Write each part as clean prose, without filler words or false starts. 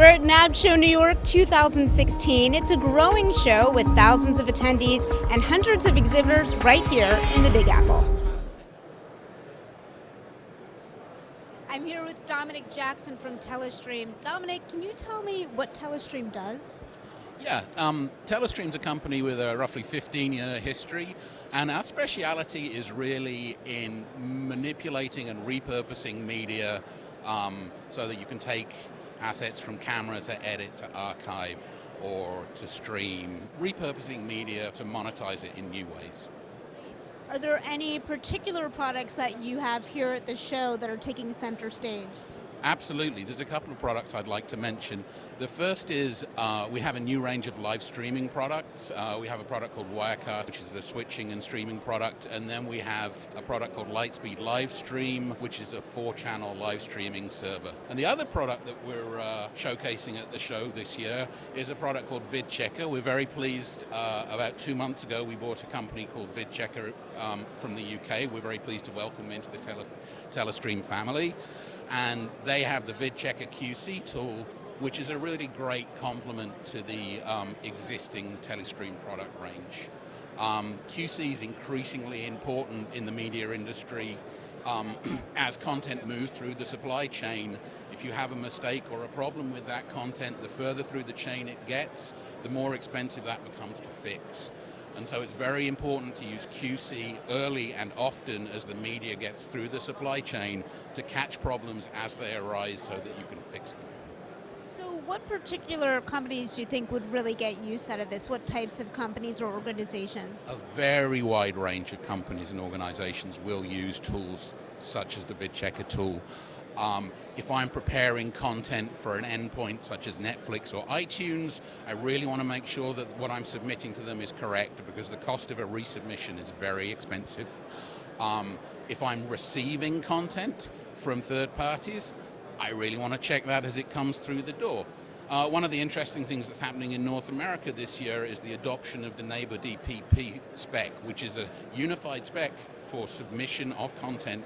at NAB Show New York 2016. It's a growing show with thousands of attendees and hundreds of exhibitors right here in the Big Apple. I'm here with Dominic Jackson from Telestream. Dominic, can you tell me what Telestream does? Yeah, Telestream's a company with a roughly 15-year history, and our speciality is really in manipulating and repurposing media so that you can take assets from camera to edit to archive or to stream, repurposing media to monetize it in new ways. Are there any particular products that you have here at the show that are taking center stage? Absolutely. There's a couple of products I'd like to mention. The first is we have a new range of live streaming products. We have a product called Wirecast, which is a switching and streaming product, and then we have a product called Lightspeed Livestream, which is a 4-channel live streaming server. And the other product that we're showcasing at the show this year is a product called Vidchecker. We're very pleased. About 2 months ago, we bought a company called Vidchecker from the UK. We're very pleased to welcome them into the Telestream family. And they have the Vidchecker QC tool, which is a really great complement to the existing Telestream product range. QC is increasingly important in the media industry as content moves through the supply chain. If you have a mistake or a problem with that content, the further through the chain it gets, the more expensive that becomes to fix. And so it's very important to use QC early and often as the media gets through the supply chain to catch problems as they arise so that you can fix them. So what particular companies do you think would really get use out of this? What types of companies or organizations? A very wide range of companies and organizations will use tools such as the Vidchecker tool. If I'm preparing content for an endpoint such as Netflix or iTunes, I really want to make sure that what I'm submitting to them is correct because the cost of a resubmission is very expensive. If I'm receiving content from third parties, I really want to check that as it comes through the door. One of the interesting things that's happening in North America this year is the adoption of the Neighbor DPP spec, which is a unified spec for submission of content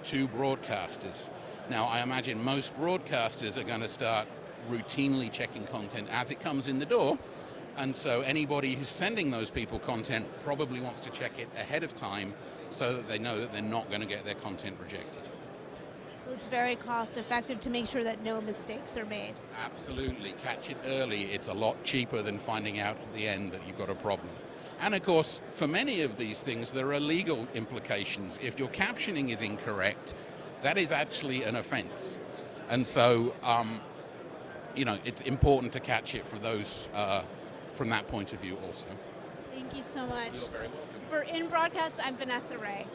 to broadcasters. Now, I imagine most broadcasters are going to start routinely checking content as it comes in the door, and so anybody who's sending those people content probably wants to check it ahead of time so that they know that they're not going to get their content rejected. So it's very cost effective to make sure that no mistakes are made. Absolutely. Catch it early. It's a lot cheaper than finding out at the end that you've got a problem. And of course, for many of these things, there are legal implications. If your captioning is incorrect, that is actually an offense. And so, it's important to catch it for those, from that point of view also. Thank you so much. You're very welcome. For InBroadcast, I'm Vanessa Ray.